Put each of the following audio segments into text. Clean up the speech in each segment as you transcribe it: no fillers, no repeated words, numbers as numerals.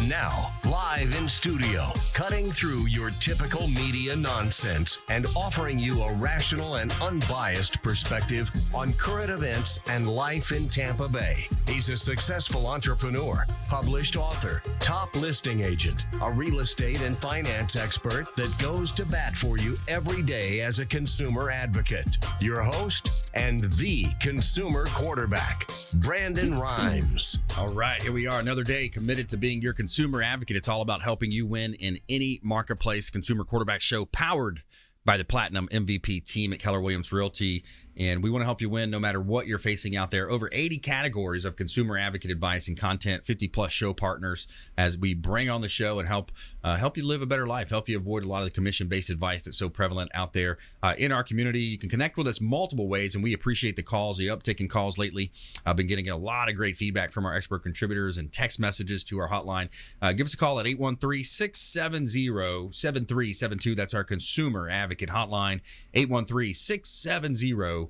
And now, live in studio, cutting through your typical media nonsense and offering you a rational and unbiased perspective on current events and life in Tampa Bay. He's a successful entrepreneur, published author, top listing agent, a real estate and finance expert that goes to bat for you every day as a consumer advocate. Your host and the consumer quarterback, Brandon Rhymes. All right, here we are, another day committed to being your consumer advocate. It's all about helping you win in any marketplace. Consumer Quarterback Show, powered by the Platinum MVP team at Keller Realty. And we want to help you win no matter what you're facing out there. Over 80 categories of consumer advocate advice and content, 50 plus show partners as we bring on the show and help you live a better life, help you avoid a lot of the commission-based advice that's so prevalent out there in our community. You can connect with us multiple ways, and we appreciate the calls, the uptick in calls lately. I've been getting a lot of great feedback from our expert contributors and text messages to our hotline. Give us a call at 813-670-7372. That's our consumer advocate hotline, 813-670-7372.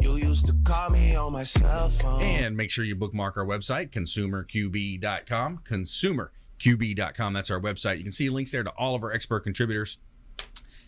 You used to call me on my cell phone. And make sure you bookmark our website, consumerqb.com. Consumerqb.com. That's our website. You can see links there to all of our expert contributors.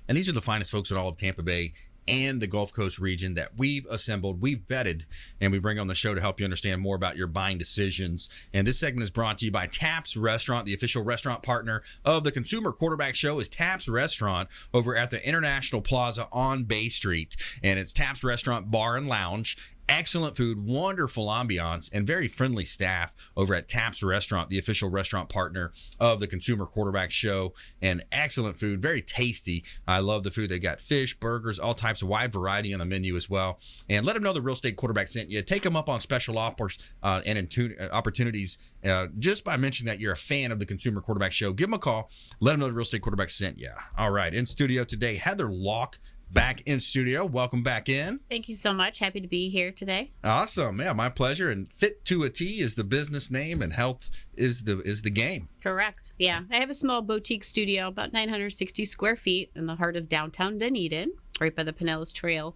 And these are the finest folks in all of Tampa Bay and the Gulf Coast region that we've assembled, we've vetted, and we bring on the show to help you understand more about your buying decisions. And this segment is brought to you by Taps Restaurant. The official restaurant partner of the Consumer Quarterback Show is Taps Restaurant over at the International Plaza on Bay Street. And it's Taps Restaurant Bar and Lounge. Excellent food, wonderful ambiance, and very friendly staff over at Taps Restaurant, the official restaurant partner of the Consumer Quarterback Show. And excellent food, very tasty. I love the food. They got fish, burgers, all types of wide variety on the menu as well. And let them know the Real Estate Quarterback sent you. Take them up on special offers and opportunities just by mentioning that you're a fan of the Consumer Quarterback Show. Give them a call. Let them know the Real Estate Quarterback sent you. All right, in studio today, Heather Lalk. Back in studio. Welcome back in. Thank you so much. Happy to be here today. Awesome. Yeah, my pleasure. And Fit to a T is the business name, and health is the game. Correct. Yeah. I have a small boutique studio, about 960 square feet in the heart of downtown Dunedin, right by the Pinellas Trail.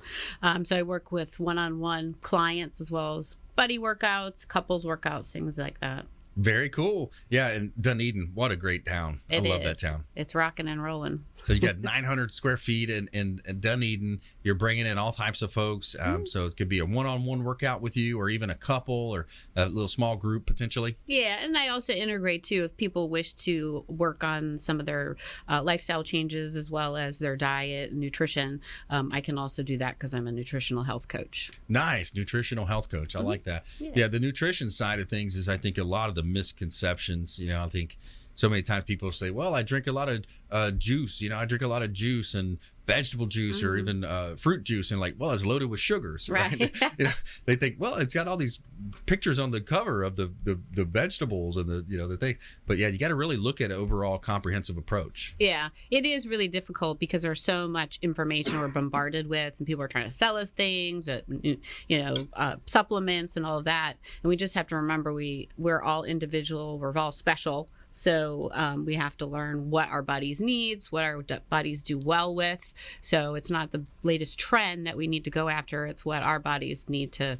So I work with one-on-one clients as well as buddy workouts, couples workouts, things like that. Very cool. Yeah, and Dunedin, what a great town. I love that town. It's rocking and rolling. So you got 900 square feet in Dunedin. You're bringing in all types of folks. So it could be a one-on-one workout with you, or even a couple, or a little small group potentially. Yeah, and I also integrate too if people wish to work on some of their lifestyle changes as well as their diet and nutrition. I can also do that because I'm a nutritional health coach. Nice, nutritional health coach. I like that. Yeah, the nutrition side of things is, I think, a lot of the misconceptions. I think so many times people say, well, I drink a lot of juice. I drink a lot of juice and vegetable juice or even fruit juice. And like, well, it's loaded with sugars. Right. They think, well, it's got all these pictures on the cover of the vegetables and the things. But yeah, you got to really look at an overall comprehensive approach. Yeah, it is really difficult because there's so much information we're bombarded with, and people are trying to sell us things, supplements and all of that. And we just have to remember we're all individual. We're all special. So we have to learn what our bodies needs, what our bodies do well with. So it's not the latest trend that we need to go after. It's what our bodies need to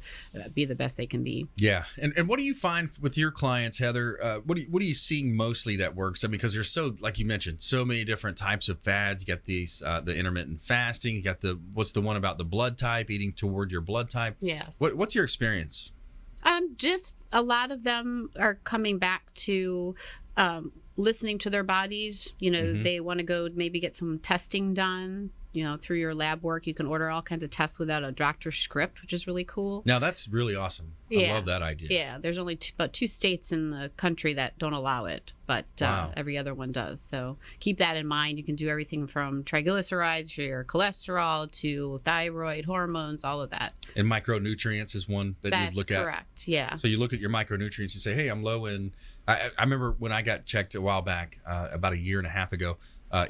be the best they can be. Yeah. And what do you find with your clients, Heather? What are you seeing mostly that works? I mean, because there's like you mentioned, so many different types of fads. You got these, the intermittent fasting. You got what's the one about the blood type, eating toward your blood type? Yes. What's your experience? Just a lot of them are coming back to listening to their bodies. They want to go maybe get some testing done. Through your lab work, you can order all kinds of tests without a doctor's script, which is really cool. Now, that's really awesome. I love that idea. Yeah, there's only about 2 states in the country that don't allow it, but every other one does. So keep that in mind. You can do everything from triglycerides, your cholesterol, to thyroid, hormones, all of that. And micronutrients is one that you look at. That's correct, yeah. So you look at your micronutrients, you say, hey, I'm low in... I remember when I got checked a while back, about a year and a half ago,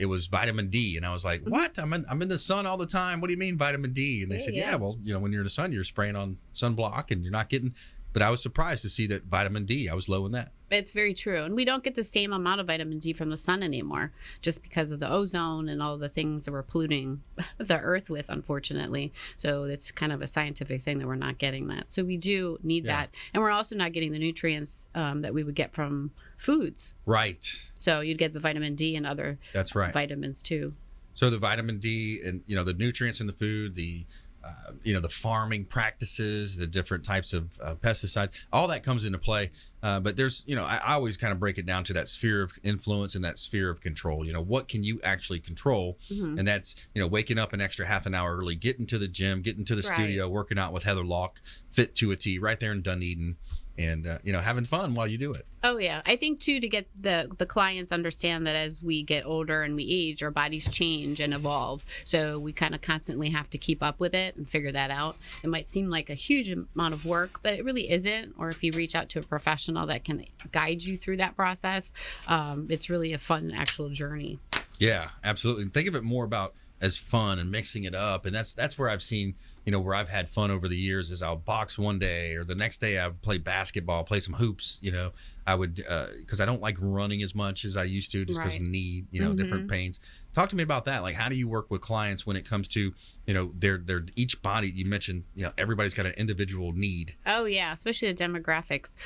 it was vitamin D. And I was like, what? I'm in the sun all the time. What do you mean vitamin D? And they said, well, when you're in the sun, you're spraying on sunblock and you're not getting... But I was surprised to see that vitamin D, I was low in that. It's very true. And we don't get the same amount of vitamin D from the sun anymore, just because of the ozone and all the things that we're polluting the earth with, unfortunately. So it's kind of a scientific thing that we're not getting that. So we do need that. And we're also not getting the nutrients that we would get from foods. Right. So you'd get the vitamin D and other vitamins too. So the vitamin D and, the nutrients in the food, the the farming practices, the different types of pesticides, all that comes into play. But there's, I always kind of break it down to that sphere of influence and that sphere of control. What can you actually control? And that's, waking up an extra half an hour early, getting to the gym, getting to the studio, working out with Heather Lalk, fit to a T, right there in Dunedin. And, having fun while you do it. Oh, yeah. I think, too, to get the clients understand that as we get older and we age, our bodies change and evolve. So we kind of constantly have to keep up with it and figure that out. It might seem like a huge amount of work, but it really isn't. Or if you reach out to a professional that can guide you through that process, it's really a fun actual journey. Yeah, absolutely. And think of it more about as fun and mixing it up. And that's where I've seen, where I've had fun over the years is I'll box one day or the next day I would play basketball, play some hoops, I would, because I don't like running as much as I used to just because of knee, different pains. Talk to me about that. Like, how do you work with clients when it comes to, their each body? You mentioned, everybody's got an individual need. Oh, yeah, especially the demographics.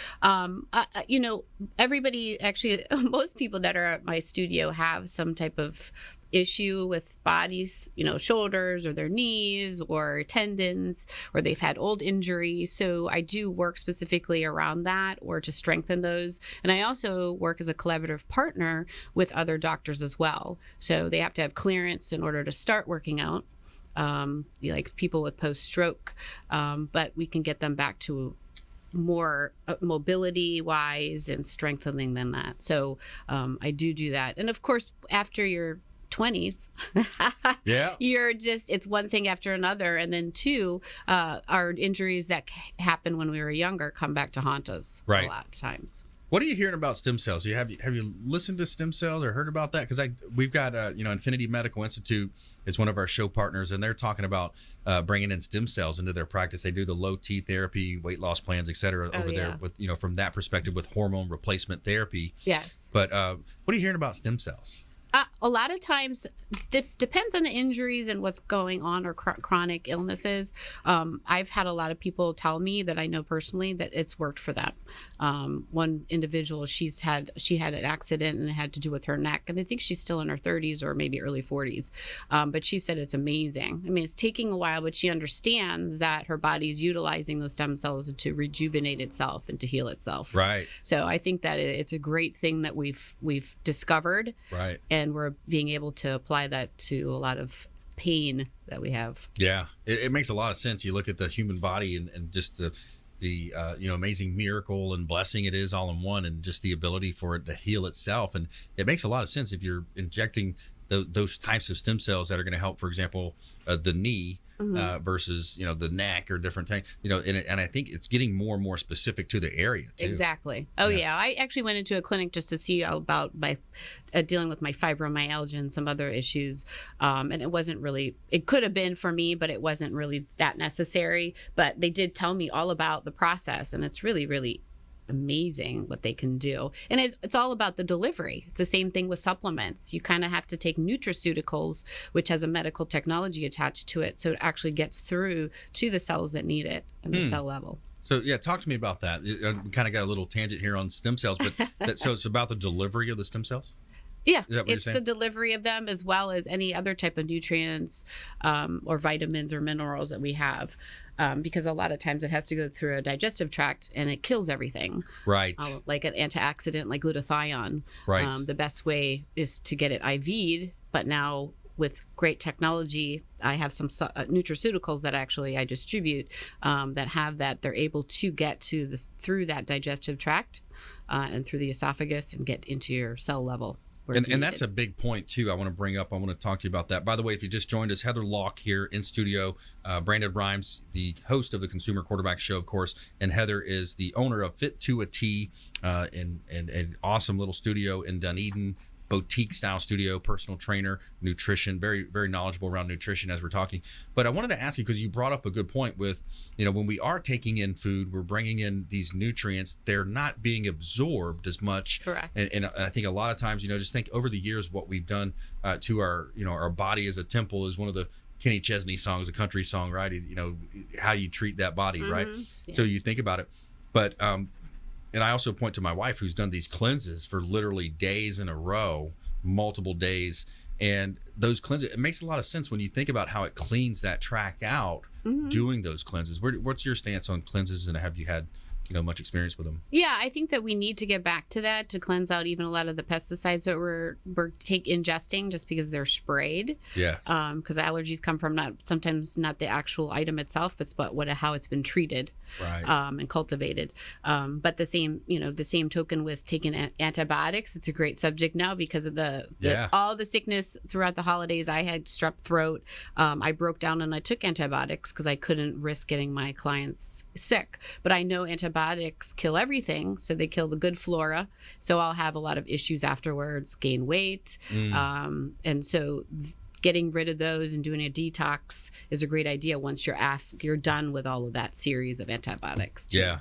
Everybody, actually, most people that are at my studio have some type of issue with bodies, shoulders or their knees or tendons, or they've had old injuries. So I do work specifically around that or to strengthen those. And I also work as a collaborative partner with other doctors as well. So they have to have clearance in order to start working out, like people with post-stroke, but we can get them back to more mobility wise and strengthening than that. So I do that. And of course, after your 20s it's one thing after another, and then two, our injuries that happen when we were younger come back to haunt us a lot of times. What are you hearing about stem cells? Have you listened to stem cells or heard about that? Because we've got Infinity Medical Institute is one of our show partners, and they're talking about bringing in stem cells into their practice. They do the low T therapy, weight loss plans, et cetera, there with from that perspective with hormone replacement therapy. Yes. But what are you hearing about stem cells? A lot of times, depends on the injuries and what's going on or chronic illnesses. I've had a lot of people tell me that I know personally that it's worked for them. One individual, she had an accident and it had to do with her neck, and I think she's still in her 30s or maybe early 40s. But she said it's amazing. I mean, it's taking a while, but she understands that her body is utilizing those stem cells to rejuvenate itself and to heal itself. Right. So I think that it's a great thing that we've discovered. Right. And we're being able to apply that to a lot of pain that we have. Yeah, it makes a lot of sense. You look at the human body and just the amazing miracle and blessing it is all in one, and just the ability for it to heal itself. And it makes a lot of sense if you're injecting those types of stem cells that are going to help, for example, the knee. Versus the neck or different things, and I think it's getting more and more specific to the area too. Exactly. Oh yeah. I actually went into a clinic just to see about my dealing with my fibromyalgia and some other issues, and it wasn't really. It could have been for me, but it wasn't really that necessary. But they did tell me all about the process, and it's really, really amazing what they can do. And it's all about the delivery. It's the same thing with supplements. You kind of have to take nutraceuticals, which has a medical technology attached to it, so it actually gets through to the cells that need it at the cell level. So yeah, talk to me about that. We kind of got a little tangent here on stem cells, but so it's about the delivery of the stem cells? Yeah, it's the delivery of them as well as any other type of nutrients or vitamins or minerals that we have, because a lot of times it has to go through a digestive tract and it kills everything. Right. Like an antioxidant like glutathione. Right. The best way is to get it IV'd, but now with great technology, I have some nutraceuticals that actually I distribute that have that. They're able to get through that digestive tract and through the esophagus and get into your cell level. And that's a big point too. I want to bring up. I want to talk to you about that. By the way, if you just joined us, Heather Lalk here in studio, Brandon Rhymes, the host of the Consumer Quarterback Show, of course, and Heather is the owner of Fit to a T, and an awesome little studio in Dunedin. boutique style studio, personal trainer, nutrition, very, very knowledgeable around nutrition as we're talking. But I wanted to ask you, because you brought up a good point with, when we are taking in food, we're bringing in these nutrients, they're not being absorbed as much. Correct. And I think a lot of times, just think over the years, what we've done to our, our body as a temple is one of the Kenny Chesney songs, a country song, right? Is, how you treat that body, right? Yeah. So you think about it. But, and I also point to my wife, who's done these cleanses for literally days in a row, multiple days. And those cleanses, it makes a lot of sense when you think about how it cleans that tract out doing those cleanses. What's your stance on cleanses, and have you had much experience with them? Yeah, I think that we need to get back to that, to cleanse out even a lot of the pesticides that we're ingesting, just because they're sprayed. Yeah. Because allergies come from sometimes not the actual item itself, but how it's been treated, right, and cultivated. But the same token with taking antibiotics, it's a great subject now because of all the sickness throughout the holidays. I had strep throat. I broke down and I took antibiotics because I couldn't risk getting my clients sick. But I know antibiotics kill everything, so they kill the good flora, so I'll have a lot of issues afterwards, gain weight, and so getting rid of those and doing a detox is a great idea once you're done with all of that series of antibiotics too. Yeah,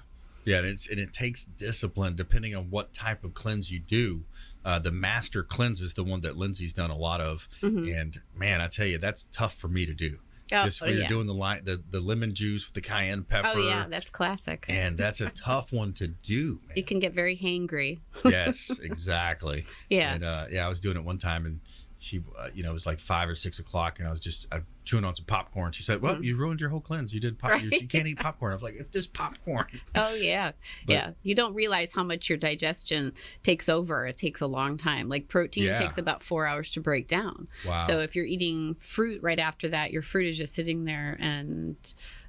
and it takes discipline depending on what type of cleanse you do. The master cleanse is the one that Lindsay's done a lot of, and man, I tell you, that's tough for me to do. Just when you're doing the lemon juice with the cayenne pepper. Oh yeah, that's classic. And that's a tough one to do, man. You can get very hangry. Yes, exactly. Yeah. And I was doing it one time, and she, it was like 5 or 6 o'clock, and I was just chewing on some popcorn. She said, "Well, you ruined your whole cleanse. You did right. you can't eat popcorn." I was like, "It's just popcorn." Oh yeah, yeah. You don't realize how much your digestion takes over. It takes a long time. Like protein takes about 4 hours to break down. Wow. So if you're eating fruit right after that, your fruit is just sitting there and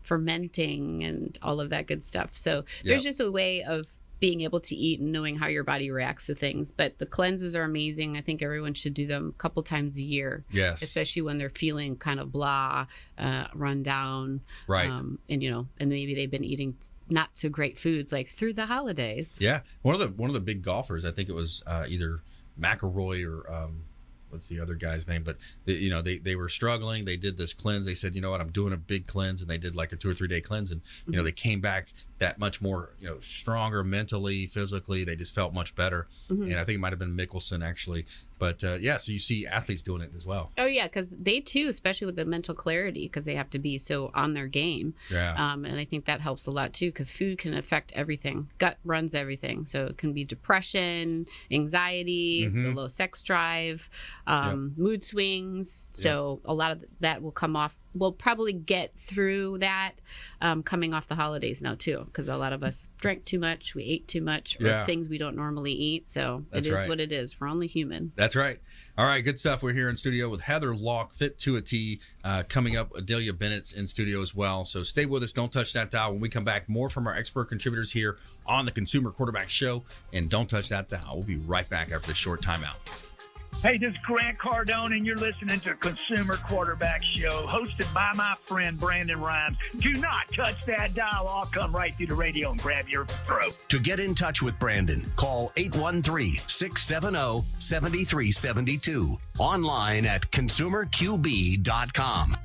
fermenting and all of that good stuff. So there's just a way of being able to eat and knowing how your body reacts to things. But the cleanses are amazing. I think everyone should do them a couple times a year. Yes. Especially when they're feeling kind of blah, run down. Right. And maybe they've been eating not so great foods like through the holidays. Yeah. One of the big golfers, I think it was either McIlroy or what's the other guy's name? But they were struggling. They did this cleanse. They said, you know what, I'm doing a big cleanse, and they did like a 2 or 3 day cleanse, and they came back that much more stronger mentally, physically. They just felt much better. And I think it might have been Mickelson actually. But so you see athletes doing it as well. Oh yeah, because they too, especially with the mental clarity, because they have to be so on their game. Yeah. And I think that helps a lot too, because food can affect everything. Gut runs everything, so it can be depression, anxiety, the low sex drive, mood swings. So a lot of that will come off. We'll probably get through that coming off the holidays now too, because a lot of us drank too much, we ate too much, or things we don't normally eat. So it is what it is. We're only human. That's right. All right, good stuff. We're here in studio with Heather Lalk, Fit to a T. Coming up, Adelia Bennett's in studio as well. So stay with us. Don't touch that dial. When we come back, more from our expert contributors here on the Consumer Quarterback Show. And don't touch that dial. We'll be right back after this short timeout. Hey, this is Grant Cardone, and you're listening to Consumer Quarterback Show, hosted by my friend Brandon Rhymes. Do not touch that dial. I'll come right through the radio and grab your throat. To get in touch with Brandon, call 813-670-7372. Online at consumerqb.com.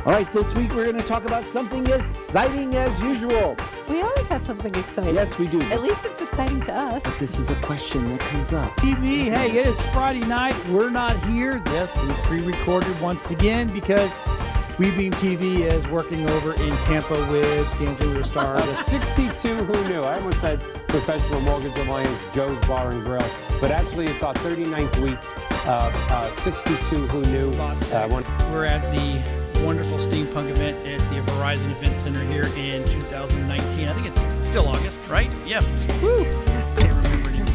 All right, this week we're going to talk about something exciting as usual. We always have something exciting. Yes, we do. At least it's exciting to us. But this is a question that comes up. TV, hey, it is Friday night. We're not here. Yes, we pre-recorded once again because WeBeam TV is working over in Tampa with Kansas City Star. The 62 Who Knew. I almost said Professional Mortgage Alliance, Joe's Bar and Grill. But actually, it's our 39th week of 62 Who Knew. We're at the wonderful steampunk event at the Verizon Event Center here in 2019. I think it's still August, right? Yeah. Woo! Can't remember anymore.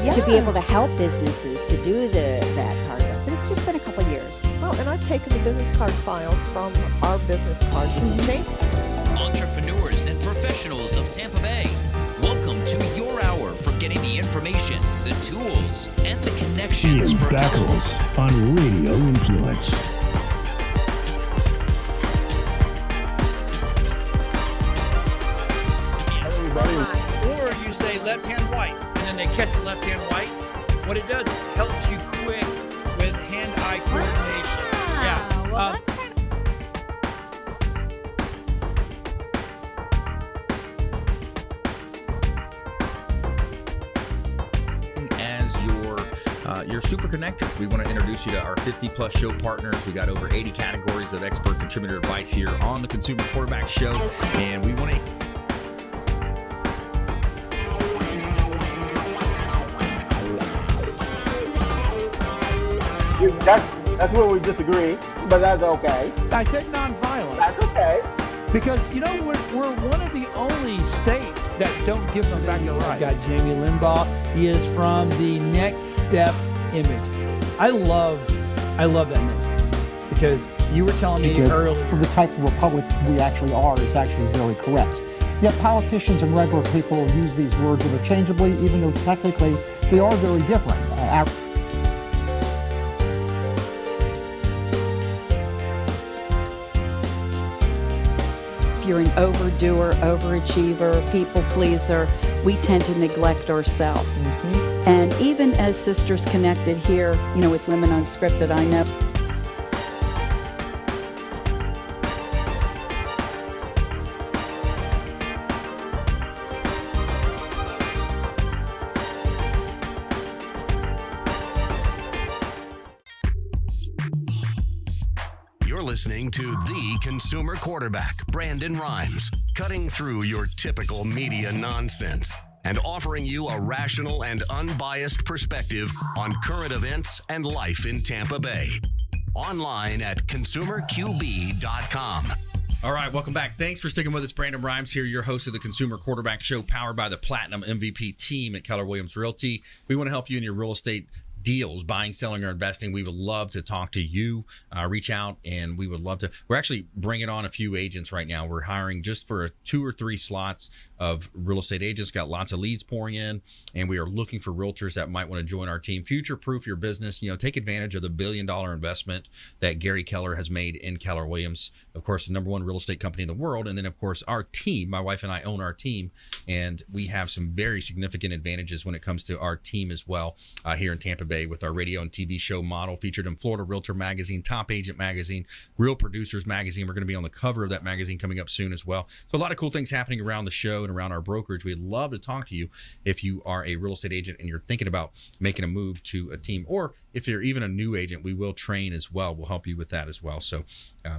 Yes. To be able to help businesses to do that part of it. But it's just been a couple of years. Well, and I've taken the business card files from our business cards. See? entrepreneurs and professionals of Tampa Bay. Welcome to your hour for getting the information, the tools, and the connections Ian for Beckles on Radio Influence. Or you say left hand white, and then they catch the left hand white. What it does, it helps you quick with hand-eye coordination. Yeah. Well, that's kind As your super connector, we want to introduce you to our 50-plus show partners. We got over 80 categories of expert contributor advice here on the Consumer Quarterback Show, and we want to. That's where we disagree, but that's okay. I said nonviolent. That's okay. Because, we're one of the only states that don't give them back the right. Got Jamie Limbaugh. He is from the Next Step image. I love that movie because you were telling me earlier. For the type of republic we actually are is actually very correct. Yet politicians and regular people use these words interchangeably, even though technically they are very different. If you're an overdoer, overachiever, people pleaser, we tend to neglect ourselves. And even as Sisters Connected here, with Women Unscripted, I know. You're listening to the Consumer Quarterback, Brandon Rhymes, cutting through your typical media nonsense and offering you a rational and unbiased perspective on current events and life in Tampa Bay. Online at consumerqb.com. All right, welcome back. Thanks for sticking with us. Brandon Rhymes here, your host of the Consumer Quarterback Show, powered by the Platinum MVP team at Keller Williams Realty. We want to help you in your real estate deals, buying, selling, or investing. We would love to talk to you. Reach out, and we would love to. We're actually bringing on a few agents right now. We're hiring just for 2 or 3 slots of real estate agents. Got lots of leads pouring in, and we are looking for realtors that might want to join our team. Future-proof your business. Take advantage of the $1 billion investment that Gary Keller has made in Keller Williams. Of course, the #1 real estate company in the world. And then, of course, our team. My wife and I own our team, and we have some very significant advantages when it comes to our team as well here in Tampa Bay with our radio and TV show model, featured in Florida Realtor Magazine, Top Agent Magazine, Real Producers Magazine. We're going to be on the cover of that magazine coming up soon as well. So a lot of cool things happening around the show and around our brokerage. We'd love to talk to you if you are a real estate agent and you're thinking about making a move to a team, or if you're even a new agent, we will train as well. We'll help you with that as well. So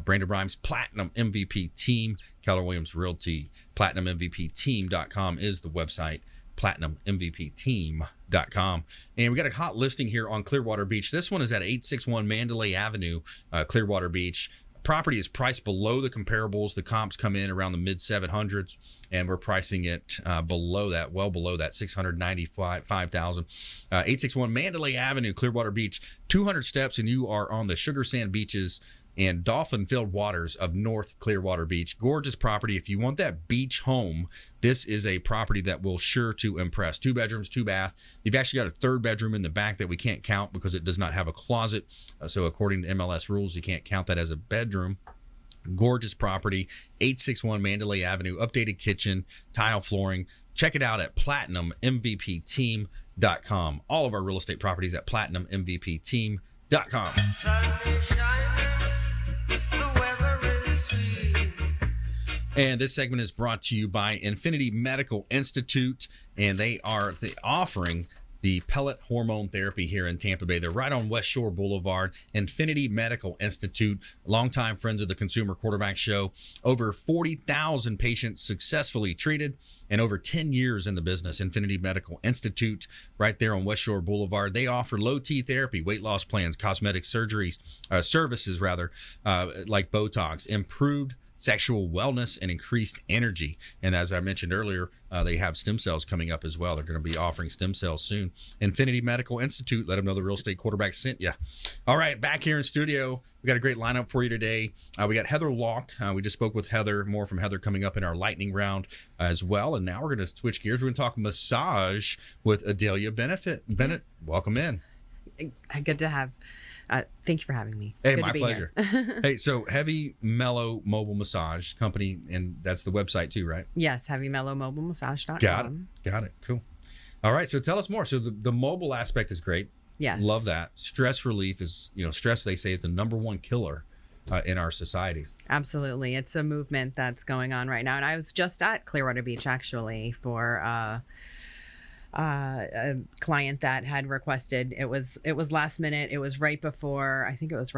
Brandon Rhymes, Platinum MVP Team, Keller Williams Realty, PlatinumMVPTeam.com is the website. PlatinumMVPTeam.com. And we got a hot listing here on Clearwater Beach. This one is at 861 Mandalay Avenue, Clearwater Beach. Property is priced below the comparables. The comps come in around the mid 700s, and we're pricing it below that, well below that, $695,000. 861 Mandalay Avenue, Clearwater Beach. 200 steps, and you are on the sugar sand beaches and dolphin-filled waters of North Clearwater Beach. Gorgeous property. If you want that beach home, this is a property that will sure to impress. 2 bedrooms, 2 bath. You've actually got a 3rd bedroom in the back that we can't count because it does not have a closet. So according to MLS rules, you can't count that as a bedroom. Gorgeous property. 861 Mandalay Avenue. Updated kitchen, tile flooring. Check it out at PlatinumMVPTeam.com. All of our real estate properties at PlatinumMVPTeam.com. And this segment is brought to you by Infinity Medical Institute, and they are offering the pellet hormone therapy here in Tampa Bay. They're right on West Shore Boulevard. Infinity Medical Institute, longtime friends of the Consumer Quarterback Show. Over 40,000 patients successfully treated, and over 10 years in the business. Infinity Medical Institute, right there on West Shore Boulevard. They offer low T therapy, weight loss plans, cosmetic surgeries, services rather, like Botox, improved sexual wellness, and increased energy. And as I mentioned earlier, they have stem cells coming up as well. They're going to be offering stem cells soon. Infinity Medical Institute, let them know the Real Estate Quarterback sent you. All right, back here in studio, we got a great lineup for you today. We got Heather Lalk. We just spoke with Heather, more from Heather coming up in our lightning round as well. And now we're going to switch gears. We're going to talk massage with Adelia Bennett. Bennett, welcome in. Good to have. Thank you for having me. Hey, Good my to be pleasure. here. Hey, so Heavy Mellow Mobile Massage Company, and that's the website too, right? Yes, HeavyMellowMobileMassage.com. Got it. Cool. All right, so tell us more. So the mobile aspect is great. Yes. Love that. Stress relief is, stress, they say, is the number one killer in our society. Absolutely. It's a movement that's going on right now. And I was just at Clearwater Beach, actually, for a client that had requested. It was last minute. It was right before, I think it was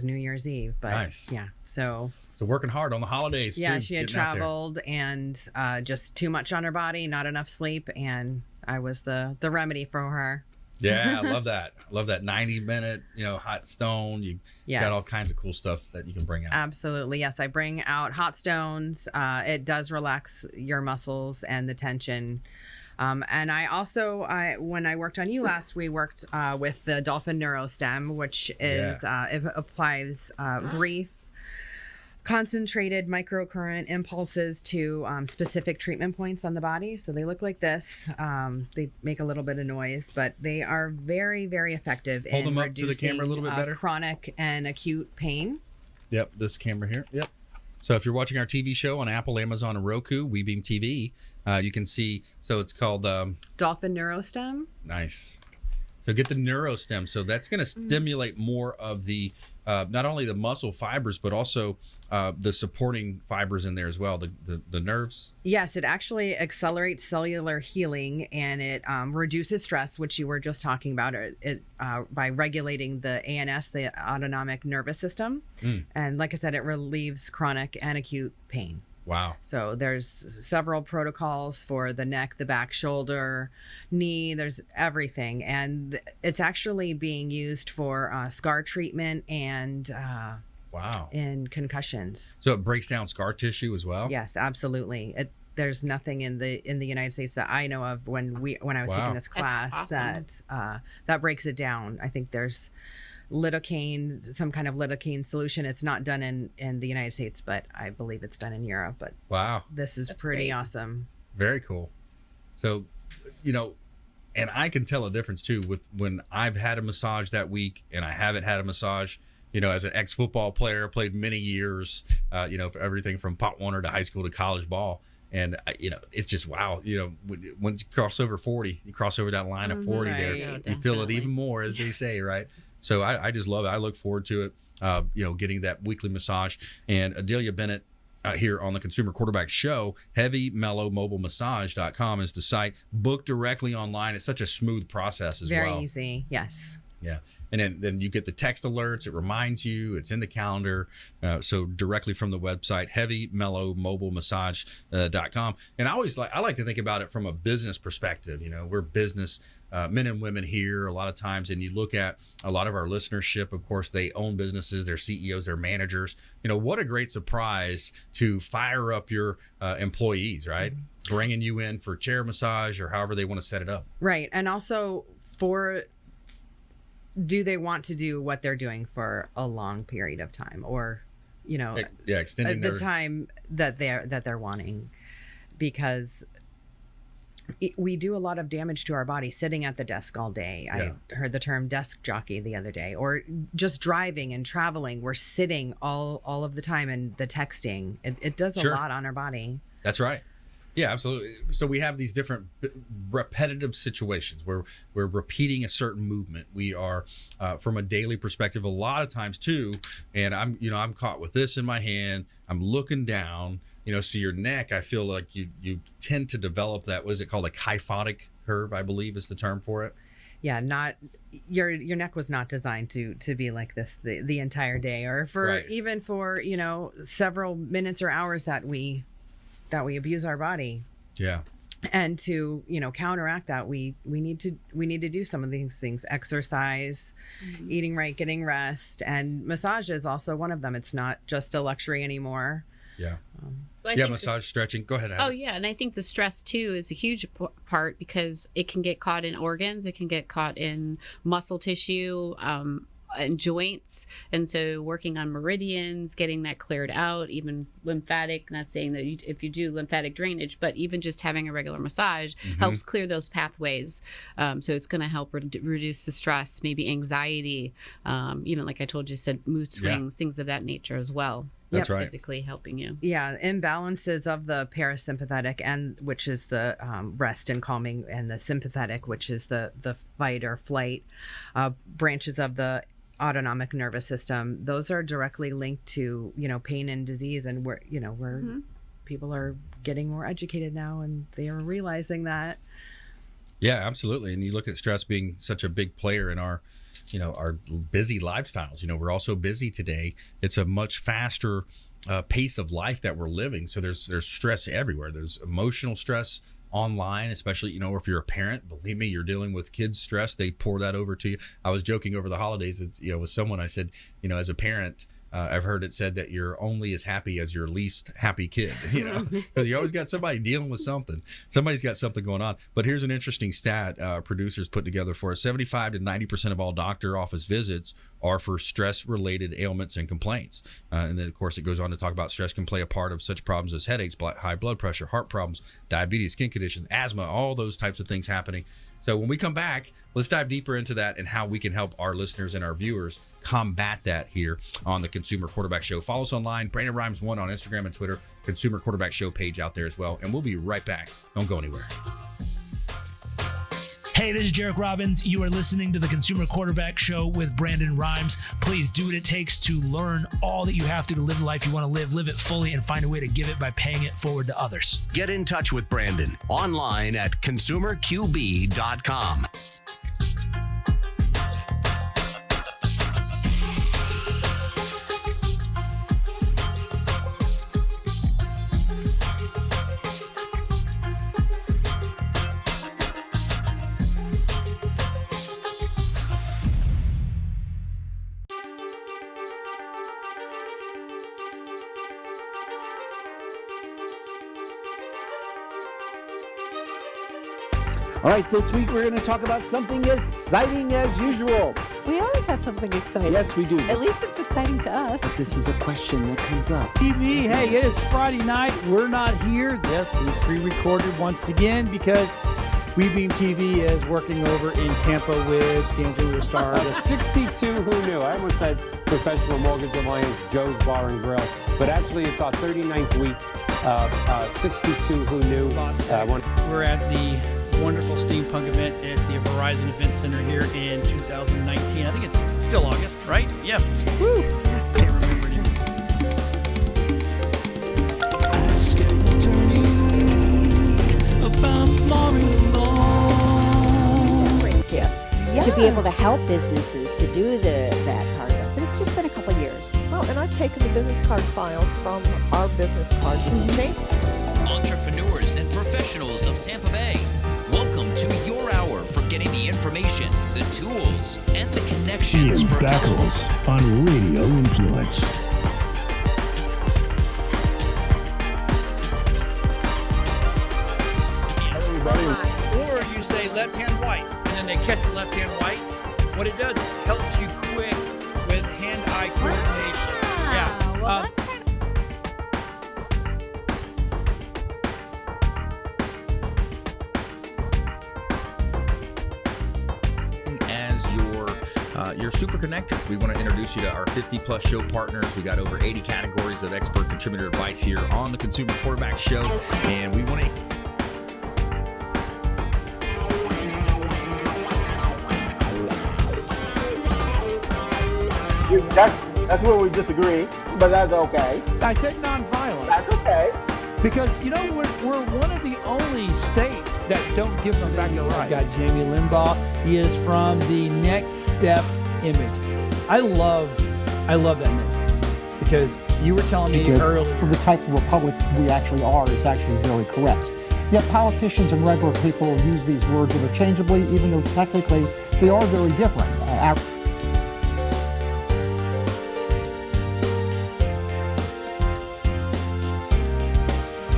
New Year's Eve. But nice. Yeah. So working hard on the holidays. Yeah, too, she had traveled and just too much on her body, not enough sleep, and I was the remedy for her. Yeah, I love that. I love that 90-minute, hot stone. You got all kinds of cool stuff that you can bring out. Absolutely. Yes, I bring out hot stones. It does relax your muscles and the tension. And I also, when I worked on you last, we worked with the Dolphin Neurostem, which is it applies brief, concentrated microcurrent impulses to specific treatment points on the body. So they look like this. They make a little bit of noise, but they are very, very effective Hold in them up to the camera a little bit better. Chronic and acute pain. Yep, this camera here. Yep. So if you're watching our TV show on Apple, Amazon, and Roku, WeBeam TV, you can see. So it's called Dolphin Neurostem. Nice. So get the Neurostem. So that's going to stimulate more of the not only the muscle fibers, but also the supporting fibers in there as well, the nerves. Yes, it actually accelerates cellular healing, and it reduces stress, which you were just talking about, by regulating the ANS, the autonomic nervous system. And like I said, it relieves chronic and acute pain. Wow. So there's several protocols for the neck, the back, shoulder, knee, there's everything. And it's actually being used for scar treatment and in concussions. So it breaks down scar tissue as well? Yes, absolutely. There's nothing in the United States that I know of when I was taking this class that breaks it down. I think there's lidocaine, some kind of lidocaine solution. It's not done in the United States, but I believe it's done in Europe. But wow, this is pretty awesome. Very cool. So, and I can tell a difference too with when I've had a massage that week and I haven't had a massage. As an ex-football player, played many years, for everything from Pop Warner to high school to college ball. And, it's just, wow, when you cross over 40, you cross over that line of 40 there, you feel it even more, as they say, right? So I just love it. I look forward to it, getting that weekly massage. And Adelia Bennett here on the Consumer Quarterback Show, HeavyMellowMobileMassage.com is the site. Book directly online. It's such a smooth process as well. Very easy, yes. Yeah. And then you get the text alerts. It reminds you. It's in the calendar. So directly from the website, HeavyMellowMobileMassage.com. And I like to think about it from a business perspective. We're business men and women here a lot of times. And you look at a lot of our listenership, of course, they own businesses, they're CEOs, they're managers. What a great surprise to fire up your employees, right? Mm-hmm. Bringing you in for chair massage or however they want to set it up. Right. And also do they want to do what they're doing for a long period of time, or extending the time that they're wanting, because we do a lot of damage to our body sitting at the desk all day. I heard the term desk jockey the other day, or just driving and traveling. We're sitting all of the time, and the texting, it does a lot on our body. That's right. Yeah, absolutely. So we have these different repetitive situations where we're repeating a certain movement. We are, from a daily perspective, a lot of times too. And I'm caught with this in my hand. I'm looking down. So your neck, I feel like you tend to develop that. What is it called? A kyphotic curve, I believe, is the term for it. Yeah, not your neck was not designed to be like this the entire day, or even for several minutes or hours that we abuse our body. Yeah. And to, counteract that, we need to do some of these things: exercise, eating right, getting rest, and massage is also one of them. It's not just a luxury anymore. Yeah. Well, Massage, stretching. Go ahead, Heather. Oh, yeah. And I think the stress, too, is a huge part because it can get caught in organs. It can get caught in muscle tissue and joints. And so working on meridians, getting that cleared out, even lymphatic, not saying that if you do lymphatic drainage, but even just having a regular massage helps clear those pathways. So it's going to help reduce the stress, maybe anxiety, even like I told you, said mood swings, things of that nature as well. That's right. Physically helping you. Yeah, imbalances of the parasympathetic, and which is the rest and calming, and the sympathetic, which is the fight or flight branches of the autonomic nervous system. Those are directly linked to pain and disease, and where people are getting more educated now, and they are realizing that. Yeah, absolutely. And you look at stress being such a big player in our busy lifestyles. We're also busy today. It's a much faster pace of life that we're living. So there's stress everywhere. There's emotional stress online, especially, if you're a parent. Believe me, you're dealing with kids' stress. They pour that over to you. I was joking over the holidays, with someone. I said, as a parent, I've heard it said that you're only as happy as your least happy kid, because you always got somebody dealing with something. Somebody's got something going on. But here's an interesting stat producers put together for us. 75 to 90% of all doctor office visits are for stress-related ailments and complaints. And then, of course, it goes on to talk about stress can play a part of such problems as headaches, high blood pressure, heart problems, diabetes, skin conditions, asthma, all those types of things happening. So when we come back, let's dive deeper into that and how we can help our listeners and our viewers combat that here on the Consumer Quarterback Show. Follow us online, Brandon Rhymes 1 on Instagram and Twitter, Consumer Quarterback Show page out there as well. And we'll be right back. Don't go anywhere. Hey, this is Jarek Robbins. You are listening to the Consumer Quarterback Show with Brandon Rhymes. Please do what it takes to learn all that you have to live the life you want to live it fully, and find a way to give it by paying it forward to others. Get in touch with Brandon online at consumerqb.com. All right, this week we're going to talk about something exciting as usual. We always have something exciting. Yes, we do. At least it's exciting to us. But this is a question that comes up. TV, hey, it is Friday night. We're not here. Yes, we pre-recorded once again because We Beam TV is working over in Tampa with Dancing with the Stars. 62 who knew. I almost said Professional Mortgage Alliance Joe's Bar and Grill, but actually it's our 39th week. 62 who knew. We're at the wonderful steampunk event at the Verizon Event Center here in 2019. I think it's still August, right? Yeah. Woo! Can't remember it. To be able to help businesses to do that part of it. But it's just been a couple of years. Well, and I've taken the business card files from our business cards. Entrepreneurs and professionals of Tampa Bay, welcome to your hour for getting the information, the tools, and the connections Ian for Beckles on Radio Influence. Or you say left hand white, and then they catch the left hand white. What it does, it helps you quick with hand-eye coordination. Yeah. Well, that's kind As your super connector, we want to introduce you to our 50-plus show partners. We got over 80 categories of expert contributor advice here on the Consumer Quarterback Show, and we want to. That's where we disagree, but that's okay. I said nonviolent. That's okay. Because, you know, we're one of the only states that don't give them back the right. Got Jamie Limbaugh. He is from the Next Step image. I love that name because you were telling me earlier. For the type of republic we actually are is actually very correct. Yet politicians and regular people use these words interchangeably, even though technically they are very different.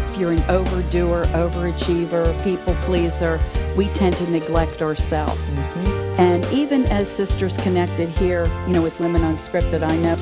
If you're an overdoer, overachiever, people pleaser, we tend to neglect ourselves. And even as sisters connected here, with Women Unscripted, I know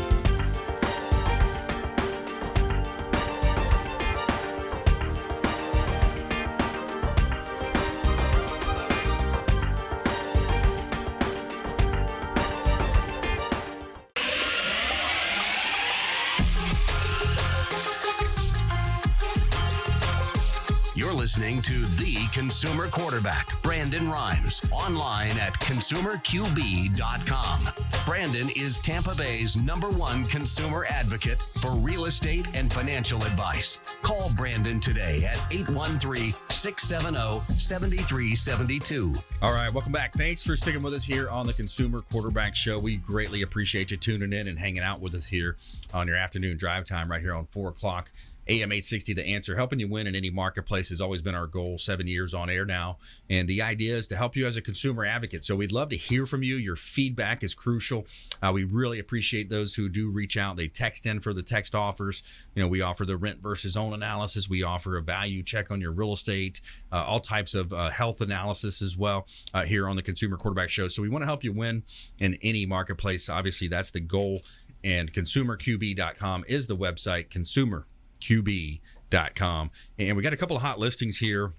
You're listening to the Consumer Quarterback, Brandon Rhymes, online at consumerqb.com. Brandon is Tampa Bay's #1 consumer advocate for real estate and financial advice. Call Brandon today at 813-670-7372. All right, welcome back. Thanks for sticking with us here on the Consumer Quarterback Show. We greatly appreciate you tuning in and hanging out with us here on your afternoon drive time right here on 4 o'clock. AM 860, The Answer. Helping you win in any marketplace has always been our goal. 7 years on air now. And the idea is to help you as a consumer advocate. So we'd love to hear from you. Your feedback is crucial. We really appreciate those who do reach out. They text in for the text offers. We offer the rent versus own analysis. We offer a value check on your real estate, all types of health analysis as well here on the Consumer Quarterback Show. So we want to help you win in any marketplace. Obviously, that's the goal. And consumerqb.com is the website, consumerqb.com. And we got a couple of hot listings here.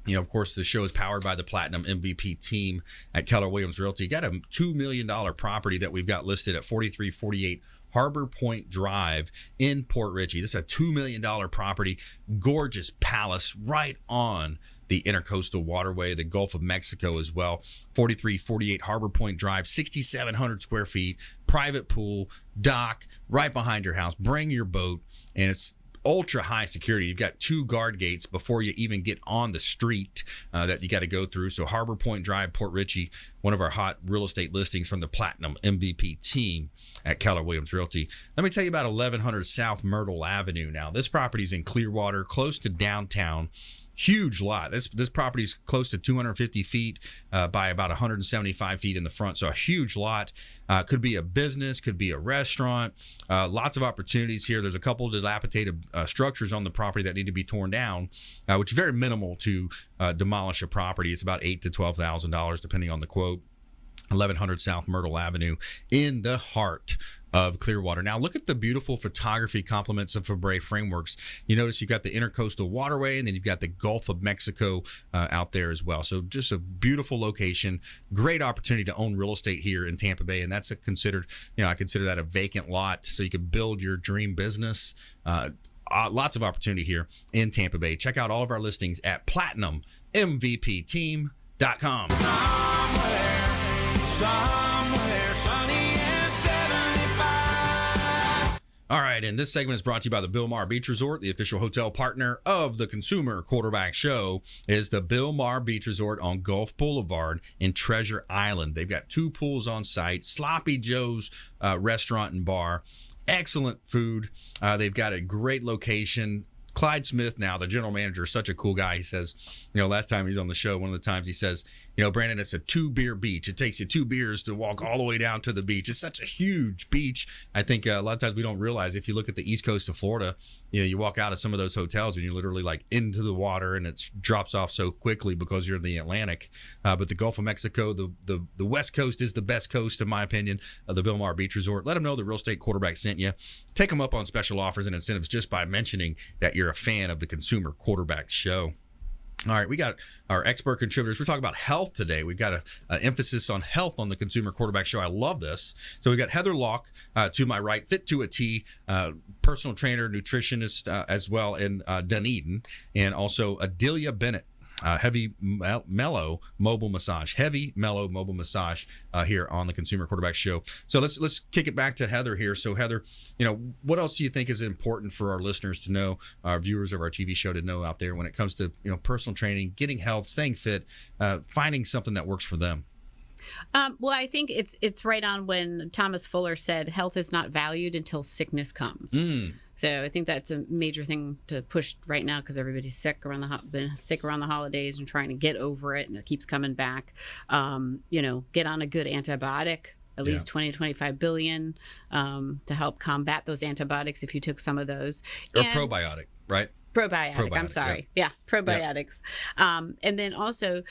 Of course, the show is powered by the Platinum MVP team at Keller Williams Realty. Got a $2 million property that we've got listed at 4348 Harbor Point Drive in Port Richey. This is a $2 million property, gorgeous palace right on the Intercoastal Waterway, the Gulf of Mexico as well. 4348 Harbor Point Drive, 6,700 square feet, private pool, dock, right behind your house. Bring your boat, and it's ultra high security. You've got 2 guard gates before you even get on the street that you got to go through. So Harbor Point Drive, Port Richey, one of our hot real estate listings from the Platinum MVP team at Keller Williams Realty. Let me tell you about 1100 South Myrtle Avenue. Now, this property is in Clearwater, close to downtown. Huge lot. This property is close to 250 feet by about 175 feet in the front. So a huge lot. Could be a business, could be a restaurant. Lots of opportunities here. There's a couple of dilapidated structures on the property that need to be torn down, which is very minimal to demolish a property. It's about $8,000 to $12,000 depending on the quote. 1100 South Myrtle Avenue in the heart of Clearwater. Now look at the beautiful photography complements of Fabre Frameworks. You notice you've got the Intercoastal Waterway, and then you've got the Gulf of Mexico out there as well. So just a beautiful location, great opportunity to own real estate here in Tampa Bay, and that's I consider that a vacant lot, so you can build your dream business. Lots of opportunity here in Tampa Bay. Check out all of our listings at PlatinumMVPteam.com. Somewhere sunny and 75. All right, and this segment is brought to you by the Bill Maher Beach Resort. The official hotel partner of the Consumer Quarterback Show is the Bill Maher Beach Resort on Gulf Boulevard in Treasure Island. They've got 2 pools on site, Sloppy Joe's restaurant and bar, excellent food. They've got a great location. Clyde Smith, now the general manager, is such a cool guy. He says, last time he's on the show, one of the times he says, Brandon, it's a 2-beer beach. It takes you 2 beers to walk all the way down to the beach. It's such a huge beach. I think a lot of times we don't realize, if you look at the east coast of Florida, you walk out of some of those hotels and you're literally like into the water, and it drops off so quickly because you're in the Atlantic. But the Gulf of Mexico, the west coast is the best coast, in my opinion, of the Bill Maher Beach Resort. Let them know the Real Estate Quarterback sent you. Take them up on special offers and incentives just by mentioning that you're a fan of the Consumer Quarterback Show. All right, we got our expert contributors. We're talking about health today. We've got an emphasis on health on the Consumer Quarterback Show. I love this. So we got Heather Lalk to my right, fit to a T, personal trainer, nutritionist as well in Dunedin, and also Adelia Bennett. Mellow mobile massage, heavy mellow mobile massage here on the Consumer Quarterback Show. So let's kick it back to Heather here. So Heather, what else do you think is important for our listeners to know, our viewers of our TV show to know out there when it comes to personal training, getting health, staying fit, finding something that works for them? Well, I think it's right on when Thomas Fuller said, "Health is not valued until sickness comes." So I think that's a major thing to push right now because everybody's sick around been sick around the holidays and trying to get over it, and it keeps coming back. Get on a good antibiotic. At least 20 to 25 billion to help combat those antibiotics if you took some of those. Or probiotic, right? Probiotic, I'm sorry. Yeah, probiotics. And then also,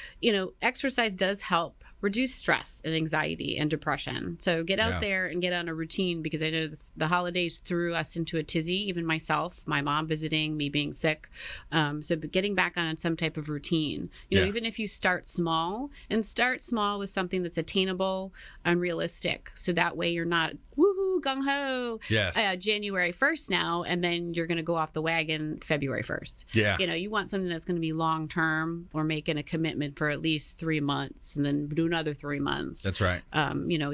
exercise does help reduce stress and anxiety and depression. So get out there and get on a routine, because I know the holidays threw us into a tizzy, even myself, my mom visiting, me being sick. So getting back on some type of routine, even if you start small with something that's attainable and realistic. So that way you're not woohoo, gung ho, January 1st now, and then you're going to go off the wagon February 1st. Yeah. You want something that's going to be long term, or making a commitment for at least 3 months and then do another 3 months. That's right.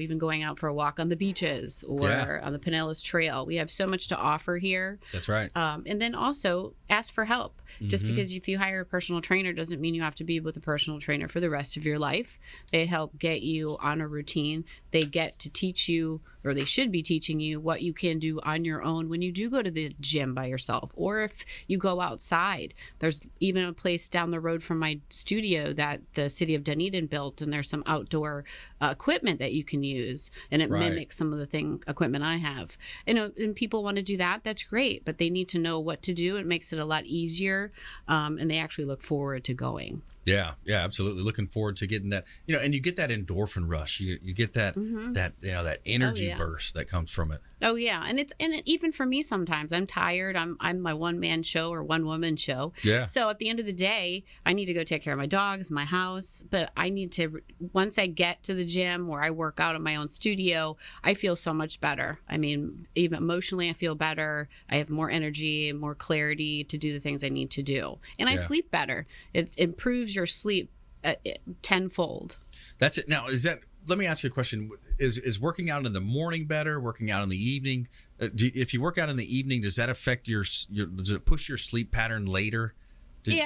Even going out for a walk on the beaches or on the Pinellas Trail. We have so much to offer here. That's right. And then also ask for help. Just because if you hire a personal trainer doesn't mean you have to be with a personal trainer for the rest of your life. They help get you on a routine. They get to teach you, or they should be teaching you, what you can do on your own when you do go to the gym by yourself, or if you go outside. There's even a place down the road from my studio that the city of Dunedin built, and there's some outdoor equipment that you can use, and it mimics some of the equipment I have. And people want to do that. That's great, but they need to know what to do. It makes it a lot easier, and they actually look forward to going. Yeah, absolutely. Looking forward to getting that, and you get that endorphin rush. You get that that energy burst that comes from it. Oh yeah, and even for me sometimes I'm tired. I'm my one man show or one woman show. Yeah. So at the end of the day, I need to go take care of my dogs, my house. But I need to, once I get to the gym or I work out in my own studio, I feel so much better. I mean, even emotionally, I feel better. I have more energy, more clarity to do the things I need to do, and I sleep better. It improves your sleep tenfold. That's it. Now, let me ask you a question. Is working out in the morning better? Working out in the evening? If you work out in the evening, does that affect does it push your sleep pattern later?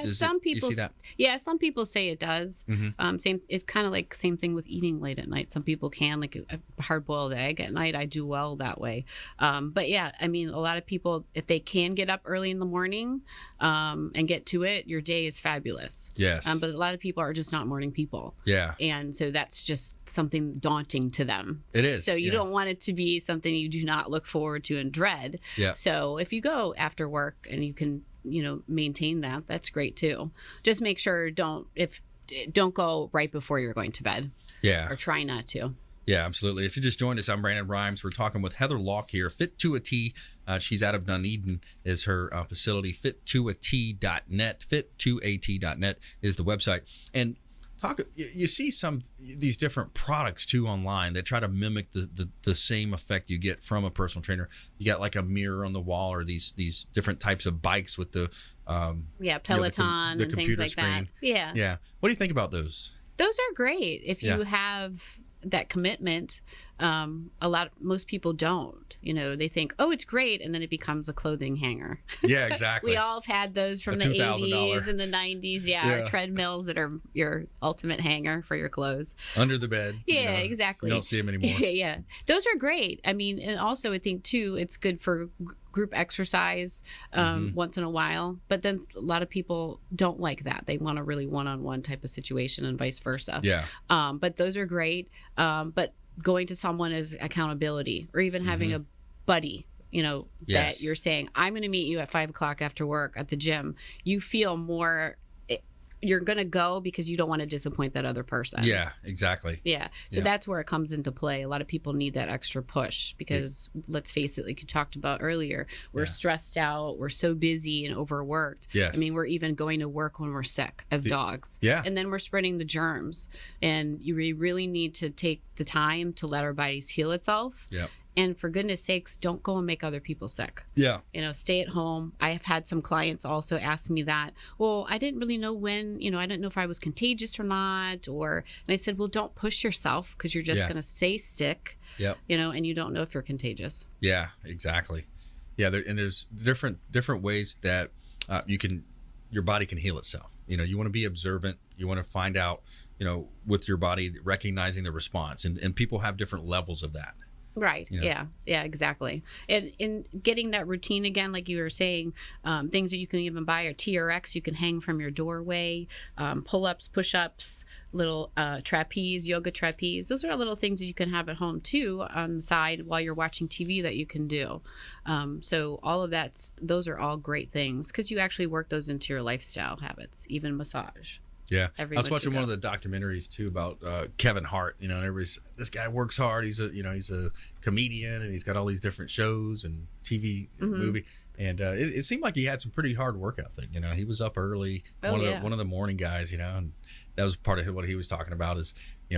Some people. You see that? Yeah, some people say it does. It's kind of like same thing with eating late at night. Some people can, like a hard-boiled egg at night. I do well that way. But yeah, I mean, a lot of people, if they can get up early in the morning and get to it, your day is fabulous. Yes. But a lot of people are just not morning people. Yeah. And so that's just something daunting to them. It is. So you don't want it to be something you do not look forward to and dread. Yeah. So if you go after work and you can, maintain that's great too. Just make sure don't go right before you're going to bed. Yeah. Or try not to. Yeah, absolutely. If you just joined us, I'm Brandon Rhymes. We're talking with Heather Lalk here, Fit to a T. She's out of Dunedin is her facility, fit2at.net. Fit2at.net is the website. And you see these different products too online that try to mimic the same effect you get from a personal trainer. You got like a mirror on the wall, or these different types of bikes with the Peloton the and computer things like screen. that. Yeah. What do you think about those? Those are great if you have that commitment. Most people don't. They think, oh, it's great, and then it becomes a clothing hanger. Yeah, exactly. We all have had those from the 80s and the 90s. Yeah, treadmills that are your ultimate hanger for your clothes under the bed. Yeah, exactly. You don't see them anymore. Yeah, those are great. I mean, and also I think too, it's good for group exercise once in a while. But then a lot of people don't like that. They want a really one-on-one type of situation, and vice versa. Yeah. But those are great. But going to someone as accountability, or even having a buddy, that you're saying, I'm going to meet you at 5:00 after work at the gym. You feel more, you're going to go because you don't want to disappoint that other person. Yeah, exactly. Yeah. So that's where it comes into play. A lot of people need that extra push because let's face it, like you talked about earlier, we're stressed out. We're so busy and overworked. Yes. I mean, we're even going to work when we're sick as dogs. Yeah. And then we're spreading the germs, and you really need to take the time to let our bodies heal itself. Yeah. And for goodness sakes, don't go and make other people sick. Yeah. Stay at home. I have had some clients also ask me that, well, I didn't really know when, I didn't know if I was contagious or not. And I said, well, don't push yourself, because you're just going to stay sick, Yep. And you don't know if you're contagious. Yeah, exactly. Yeah. There's different ways that your body can heal itself. You want to be observant. You want to find out with your body, recognizing the response, and people have different levels of that. Right. Yeah, exactly. And in getting that routine again, like you were saying, things that you can even buy are TRX you can hang from your doorway, pull-ups, push-ups, little trapeze, yoga trapeze. Those are little things that you can have at home too on the side while you're watching TV that you can do. So all of those are all great things because you actually work those into your lifestyle habits, even massage. Yeah, I was watching one of the documentaries too about Kevin Hart. And everybody's, this guy works hard. He's a comedian, and he's got all these different shows and TV movie. And it seemed like he had some pretty hard work ethic. He was up early, one of the morning guys. And that was part of what he was talking about is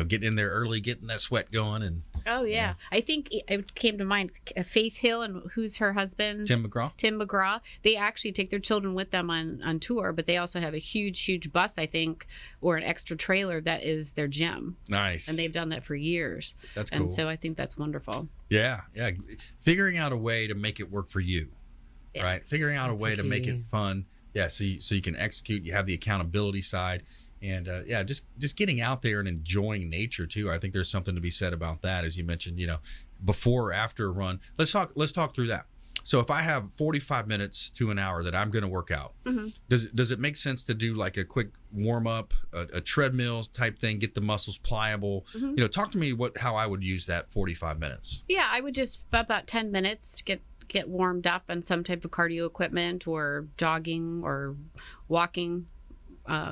getting in there early, getting that sweat going. And I think it came to mind Faith Hill and who's her husband, Tim McGraw. They actually take their children with them on tour, but they also have a huge bus, I think, or an extra trailer that is their gym. Nice. And they've done that for years. That's cool. And so I think that's wonderful. Yeah Figuring out a way to make it work for you. Yes. Right, figuring out a way to make it fun. So you can execute. You have the accountability side. And just getting out there and enjoying nature too. I think there's something to be said about that, as you mentioned. Before or after a run. Let's talk through that. So if I have 45 minutes to an hour that I'm going to work out, does it make sense to do like a quick warm up, a treadmill type thing, get the muscles pliable? Talk to me how I would use that 45 minutes. Yeah, I would just about 10 minutes to get warmed up on some type of cardio equipment or jogging or walking.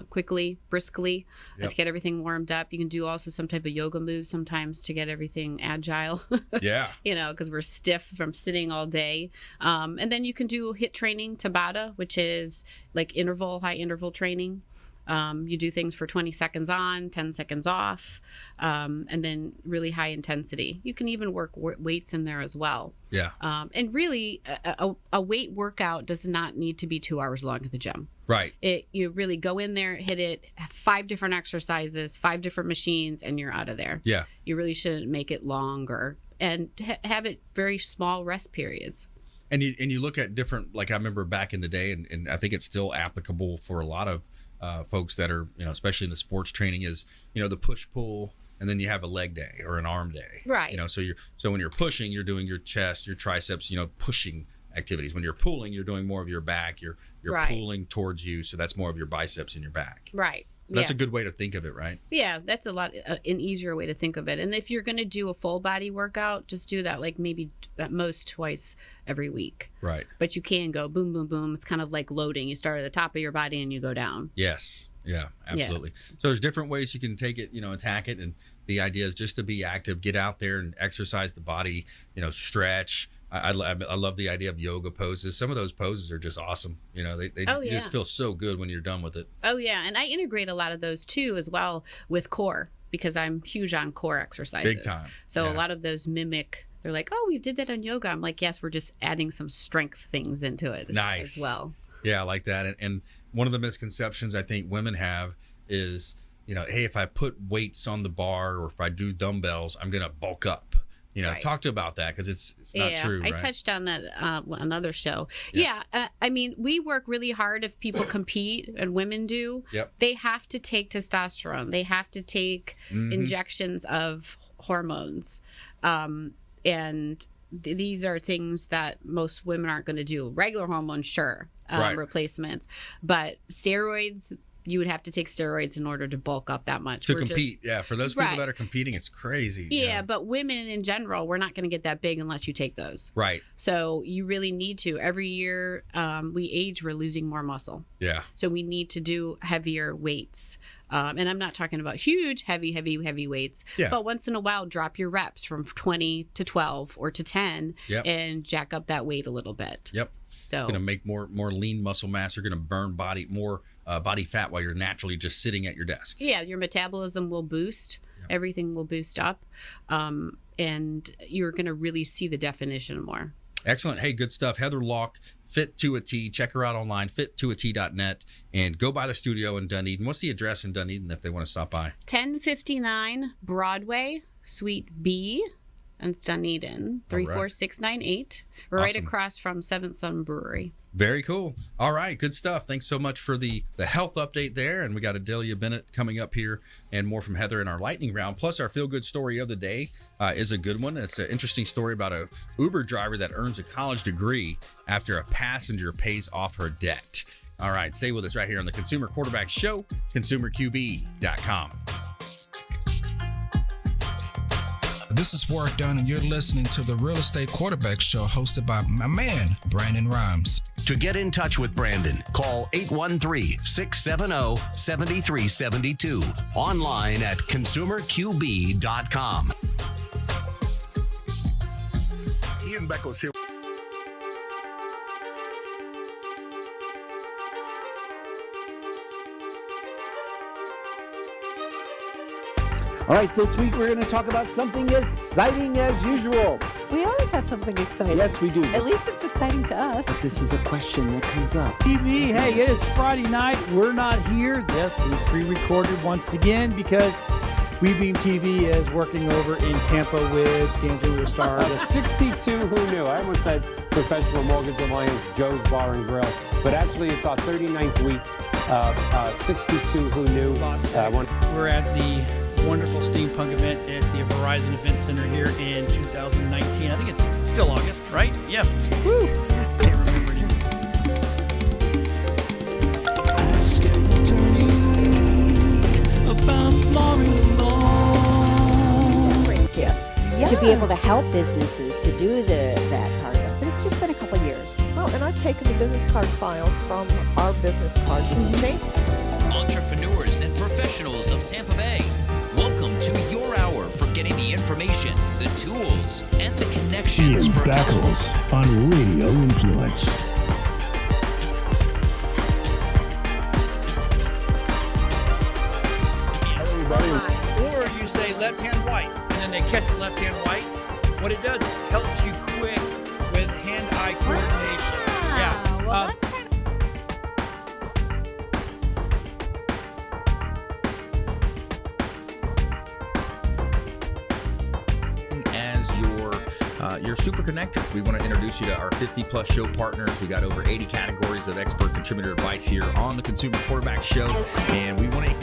Quickly, briskly, to get everything warmed up. You can do also some type of yoga moves sometimes to get everything agile. Yeah. Because we're stiff from sitting all day. And then you can do HIIT training, Tabata, which is like high interval training. You do things for 20 seconds on, 10 seconds off, and then really high intensity. You can even work weights in there as well. Yeah. And really, a weight workout does not need to be 2 hours long at the gym. Right. You really go in there, hit it, 5 different exercises, 5 different machines, and you're out of there. Yeah. You really shouldn't make it longer and have it very small rest periods. And you look at different, like I remember back in the day, and I think it's still applicable for a lot of folks that are, especially in the sports training, is, the push pull, and then you have a leg day or an arm day. Right. So when you're pushing, you're doing your chest, your triceps, pushing activities. When you're pulling, you're doing more of your back. You're right. pulling towards you, so that's more of your biceps and your back. Right. So that's a good way to think of it, right? Yeah, that's an easier way to think of it. And if you're going to do a full body workout, just do that like maybe at most twice every week. Right. But you can go boom, boom, boom. It's kind of like loading. You start at the top of your body and you go down. Yes. Yeah, absolutely. Yeah. So there's different ways you can take it, attack it. And the idea is just to be active, get out there and exercise the body, stretch. I love the idea of yoga poses. Some of those poses are just awesome. They just feel so good when you're done with it. Oh, yeah. And I integrate a lot of those, too, as well with core because I'm huge on core exercises. Big time. So a lot of those mimic. They're like, oh, we did that on yoga. I'm like, yes, we're just adding some strength things into it as well. Yeah, I like that. And one of the misconceptions I think women have is, hey, if I put weights on the bar or if I do dumbbells, I'm going to bulk up. Right. Talk to about that because it's not true. I touched on that another show. I mean, we work really hard if people compete, and women do. Yep. They have to take testosterone. They have to take injections of hormones, and these are things that most women aren't going to do. Regular hormones, sure, replacements, but steroids. You would have to take steroids in order to bulk up that much. To compete, for those people that are competing, it's crazy. Yeah, but women in general, we're not going to get that big unless you take those. Right. So you really need to. Every year we age, we're losing more muscle. Yeah. So we need to do heavier weights. And I'm not talking about huge, heavy weights. Yeah. But once in a while, drop your reps from 20 to 12 or to 10 and jack up that weight a little bit. Yep. So going to make more lean muscle mass. You're going to burn more body fat while you're naturally just sitting at your desk. Yeah, your metabolism will boost. Yep. Everything will boost up. And you're going to really see the definition more. Excellent. Hey, good stuff. Heather Lalk, Fit to a T. Check her out online, fit2at.net, and go by the studio in Dunedin. What's the address in Dunedin if they want to stop by? 1059 Broadway, Suite B, and Dunedin, 34698. We're right across from Seventh Sun Brewery. Very cool. All right, good stuff. Thanks so much for the health update there. And we got Adelia Bennett coming up here and more from Heather in our lightning round. Plus, our feel-good story of the day is a good one. It's an interesting story about a Uber driver that earns a college degree after a passenger pays off her debt. All right, stay with us right here on the Consumer Quarterback Show, consumerqb.com. This is Warwick Dunn, and you're listening to the Real Estate Quarterback Show hosted by my man, Brandon Rhymes. To get in touch with Brandon, call 813-670-7372. Online at consumerqb.com. Ian Beckles here. All right, this week we're going to talk about something exciting as usual. We always have something exciting. Yes, we do. At least it's exciting to us. But this is a question that comes up. TV, hey, it is Friday night. We're not here. Yes, we pre-recorded once again because WeBeam TV is working over in Tampa with Dancing with the Stars. 62 who knew. I almost said Professional Mortgage Alliance Joe's Bar and Grill, but actually it's our 39th week. 62 who knew. We're at the wonderful steampunk event at the Verizon Event Center here in 2019. I think it's still August, right? Yeah. Woo! Can't remember it. To be able to help businesses to do that part of it. But it's just been a couple of years. Well, and I've taken the business card files from our business cards. Entrepreneurs and professionals of Tampa Bay, welcome to your hour for getting the information, the tools, and the connections Ian for Beckles on Radio Influence. Or you say left hand white, and then they catch the left hand white. What it does, it helps you quick with hand-eye coordination. Yeah. Well, that's kind As your super connector, we want to introduce you to our 50-plus show partners. We got over 80 categories of expert contributor advice here on the Consumer Quarterback Show, and we want to.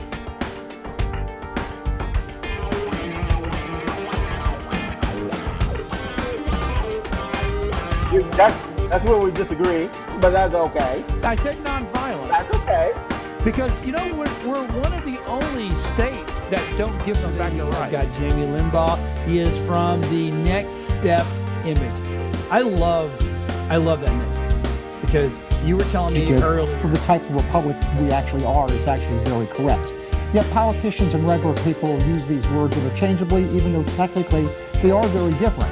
That's where we disagree, but that's okay. I said nonviolent. That's okay. Because, you know, we're one of the only states that don't give them back the right. Got Jamie Limbaugh. He is from the Next Step image. I love that name because you were telling me earlier. For the type of republic we actually are is actually very correct. Yet politicians and regular people use these words interchangeably, even though technically they are very different.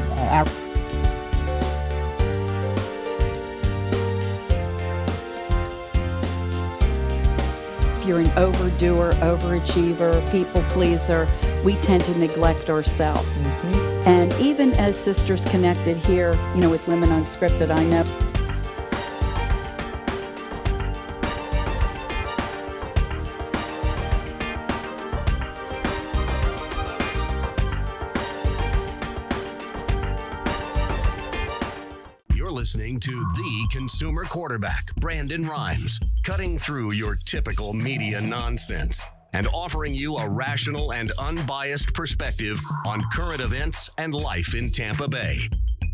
If you're an overdoer, overachiever, people pleaser, we tend to neglect ourselves. And even as Sisters Connected here, you know, with Women Unscripted, I know. You're listening to the Consumer Quarterback, Brandon Rhymes, cutting through your typical media nonsense and offering you a rational and unbiased perspective on current events and life in Tampa Bay.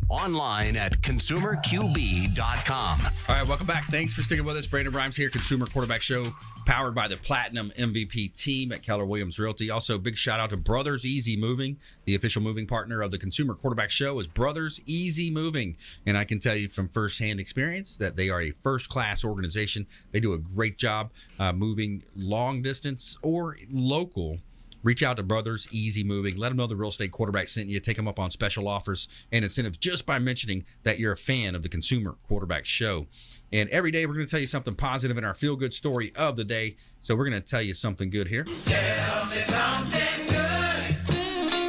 Online at consumerqb.com. All right, welcome back. Thanks for sticking with us. Brandon Rhymes here, Consumer Quarterback Show, powered by the Platinum MVP team at Keller Realty. Also, big shout out to Brothers Easy Moving. The official moving partner of the Consumer Quarterback Show is Brothers Easy Moving. And I can tell you from firsthand experience that they are a first-class organization. They do a great job moving long distance or local. Reach out to Brothers Easy Moving. Let them know the Real Estate Quarterback sent you. Take them up on special offers and incentives just by mentioning that you're a fan of the Consumer Quarterback Show. And every day we're going to tell you something positive in our feel-good story of the day. So we're going to tell you something good here. Tell me something good.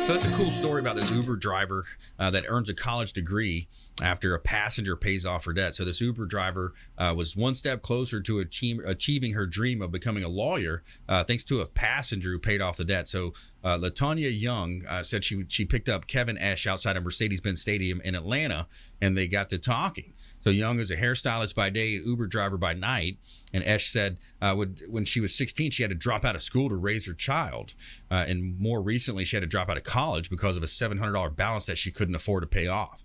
So that's a cool story about this Uber driver that earns a college degree after a passenger pays off her debt. So this Uber driver was one step closer to achieving her dream of becoming a lawyer thanks to a passenger who paid off the debt. So LaTonya Young said she picked up Kevin Esch outside of Mercedes-Benz Stadium in Atlanta, and they got to talking. So Young is a hairstylist by day, Uber driver by night. And Esch said when she was 16, she had to drop out of school to raise her child. And more recently, she had to drop out of college because of a $700 balance that she couldn't afford to pay off.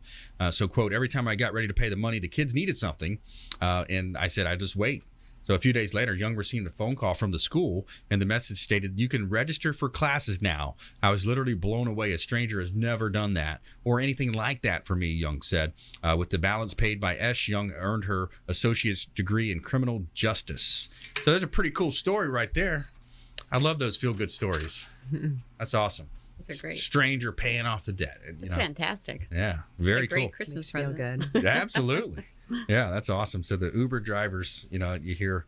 So, quote, every time I got ready to pay the money, the kids needed something. And I said, I just wait. So a few days later, Young received a phone call from the school, and the message stated, you can register for classes now. I was literally blown away. A stranger has never done that or anything like that for me, Young said. With the balance paid by Esch, Young earned her associate's degree in criminal justice. So there's a pretty cool story right there. I love those feel-good stories. That's awesome. Those are great. Stranger paying off the debt. That's fantastic. Yeah, very Great cool. Christmas Feel present. good. Yeah, absolutely. Yeah, that's awesome. So the Uber drivers, you hear,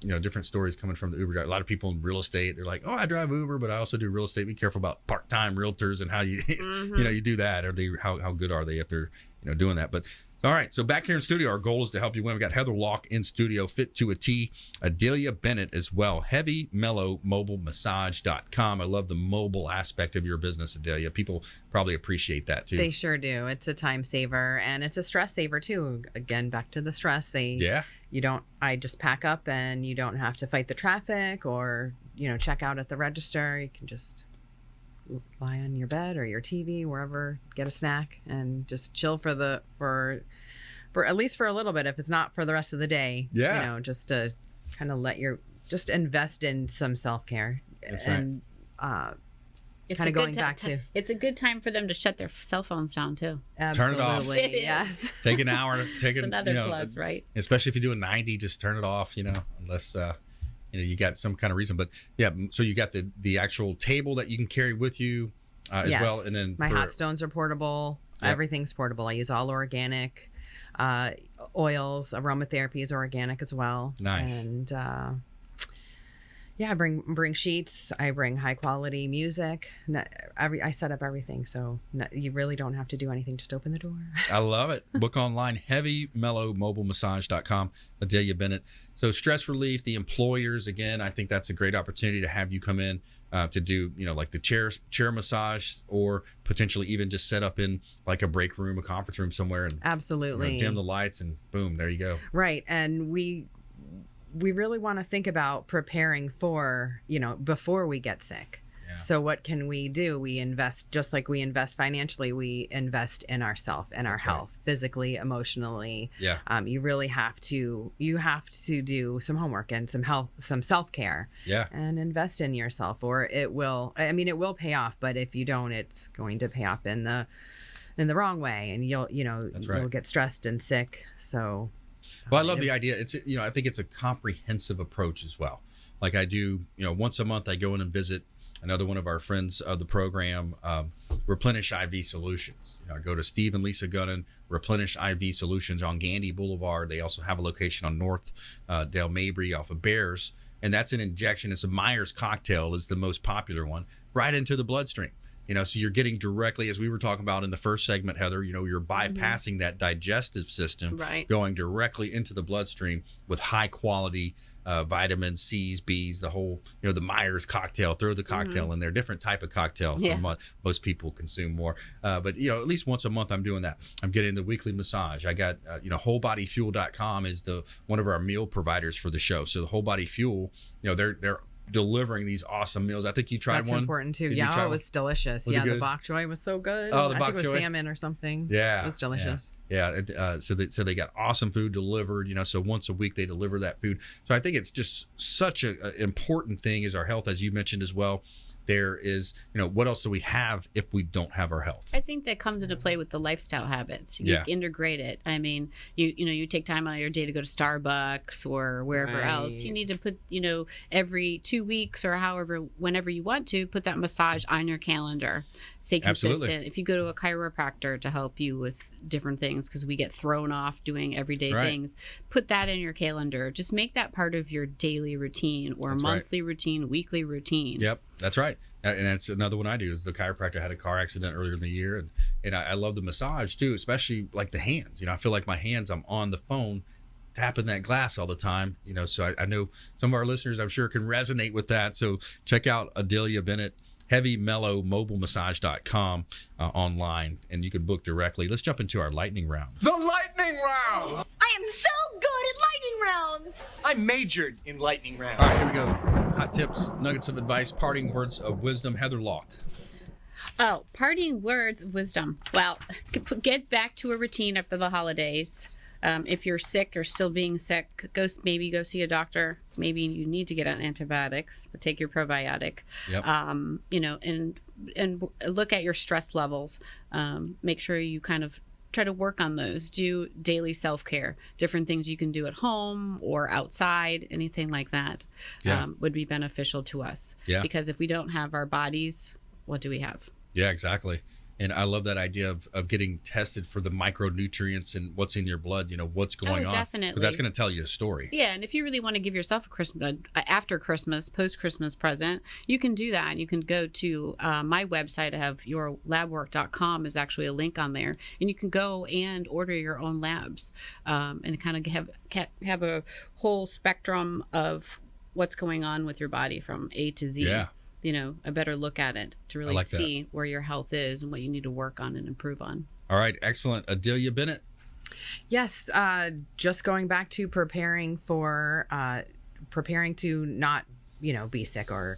different stories coming from the Uber driver. A lot of people in real estate, they're like, oh, I drive Uber, but I also do real estate. Be careful about part-time realtors and how you, you do that. Or how good are they if they're, doing that? But all right, so back here in studio, our goal is to help you win. We got Heather Lalk in studio, fit to a T. Adelia Bennett as well. Heavy Mellow Mobile Massage.com. I love the mobile aspect of your business, Adelia. People probably appreciate that too. They sure do. It's a time saver and it's a stress saver too. Again, back to the stress. I just pack up and you don't have to fight the traffic or, check out at the register. You can just lie on your bed or your TV, wherever, get a snack and just chill for at least for a little bit. If it's not for the rest of the day, just to kind of just invest in some self-care. That's and, It's kind a of going good back to it's a good time for them to shut their cell phones down too. Turn it off. Absolutely, yes. Take an hour. Take another plus, right? Especially if you do a 90, just turn it off. Unless you got some kind of reason. But yeah, so you got the actual table that you can carry with you as well, and then my hot stones are portable. Yep. Everything's portable. I use all organic oils. Aromatherapy is organic as well. Nice. And I bring sheets. I bring high quality music. I set up everything, so you really don't have to do anything. Just open the door. I love it. Book online, HeavyMellowMobileMassage.com. Adelia Bennett. So stress relief, the employers, again, I think that's a great opportunity to have you come in to do, like the chair massage, or potentially even just set up in like a break room, a conference room somewhere, and absolutely dim the lights, and boom, there you go. Right, and we really want to think about preparing for, before we get sick. Yeah. So what can we do? We invest, just like we invest financially, we invest in ourselves and our health, physically, emotionally. Yeah. You really have to do some homework and some self-care. Yeah. And invest in yourself, or it will pay off, but if you don't, it's going to pay off in the wrong way, and you'll get stressed and sick. So well, I love the idea. It's, I think it's a comprehensive approach as well. Like I do, once a month I go in and visit another one of our friends of the program, Replenish IV Solutions. I go to Steve and Lisa Gunnan, Replenish IV Solutions on Gandy Boulevard. They also have a location on North Dale Mabry off of Bears. And that's an injection. It's a Myers cocktail is the most popular one, right into the bloodstream. So you're getting directly, as we were talking about in the first segment, Heather, you're bypassing that digestive system, right, going directly into the bloodstream with high quality vitamins, C's, B's, the whole, the Myers cocktail, throw the cocktail in there, different type of cocktail from what most people consume more. But, at least once a month I'm doing that. I'm getting the weekly massage. I got, wholebodyfuel.com is one of our meal providers for the show. So the Whole Body Fuel, they're delivering these awesome meals. I think you tried one. That's important too. It was delicious. Was it good? The bok choy was so good. Oh, the bok choy. I think it was salmon or something. Yeah, it was delicious. Yeah. So they got awesome food delivered. So once a week they deliver that food. So I think it's just such an important thing is our health, as you mentioned as well. There is, what else do we have if we don't have our health? I think that comes into play with the lifestyle habits. You integrate it. I mean, you take time out of your day to go to Starbucks or wherever else. You need to put, every 2 weeks or whenever you want to, put that massage on your calendar. Stay consistent. Absolutely. If you go to a chiropractor to help you with different things, because we get thrown off doing everyday things, put that in your calendar. Just make that part of your daily routine or monthly routine, weekly routine. Yep, that's right. right. And that's another one I do is the chiropractor had a car accident earlier in the year. And I love the massage too, especially like the hands. I feel like my hands, I'm on the phone tapping that glass all the time, so I know some of our listeners, I'm sure, can resonate with that. So check out Adelia Bennett, Heavy Mellow MobileMassage.com online, and you can book directly. Let's jump into our lightning round. The lightning round! I am so good at lightning rounds! I majored in lightning rounds. All right, here we go. Hot tips, nuggets of advice, parting words of wisdom. Heather Lalk. Oh, parting words of wisdom. Well, get back to a routine after the holidays. If you're sick or still being sick, maybe go see a doctor. Maybe you need to get on antibiotics, but take your probiotic. Yep. And look at your stress levels. Make sure you kind of try to work on those. Do daily self-care. Different things you can do at home or outside, anything like that would be beneficial to us. Yeah. Because if we don't have our bodies, what do we have? Yeah, exactly. And I love that idea of getting tested for the micronutrients and what's in your blood, what's going on. Definitely. Because that's going to tell you a story. Yeah, and if you really want to give yourself after Christmas, post-Christmas present, you can do that. You can go to my website. I have yourlabwork.com is actually a link on there. And you can go and order your own labs and kind of have a whole spectrum of what's going on with your body from A to Z. Yeah. A better look at it to really see where your health is and what you need to work on and improve on. All right. Excellent. Adelia Bennett. Yes. Just going back to preparing to not, be sick or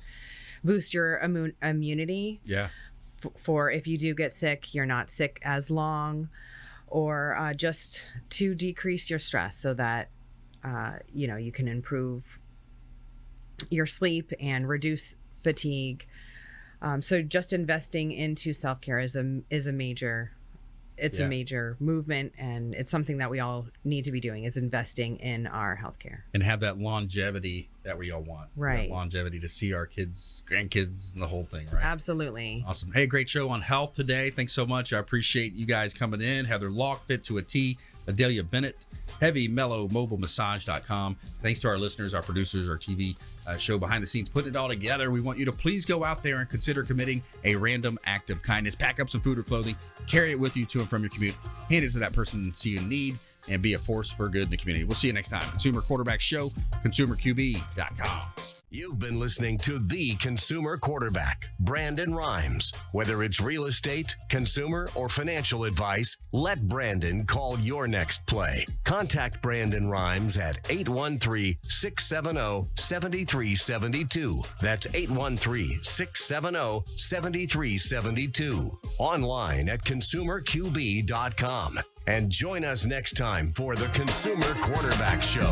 boost your immunity. Yeah. For if you do get sick, you're not sick as long, or just to decrease your stress so that, you can improve your sleep and reduce fatigue. So just investing into self-care is a major movement, and it's something that we all need to be doing, is investing in our healthcare and have that longevity that we all want. Right. That longevity to see our kids, grandkids, and the whole thing, right? Absolutely. Awesome. Hey, great show on health today. Thanks so much. I appreciate you guys coming in. Heather Lalk, Fit to a T, Adelia Bennett, Heavy Mellow MobileMassage.com. Thanks to our listeners, our producers, our TV show behind the scenes, putting it all together. We want you to please go out there and consider committing a random act of kindness. Pack up some food or clothing, carry it with you to and from your commute, hand it to that person you see in need, and be a force for good in the community. We'll see you next time. Consumer Quarterback Show, ConsumerQB.com. You've been listening to The Consumer Quarterback, Brandon Rhymes. Whether it's real estate, consumer, or financial advice, let Brandon call your next play. Contact Brandon Rhymes at 813-670-7372. That's 813-670-7372. Online at ConsumerQB.com. And join us next time for The Consumer Quarterback Show.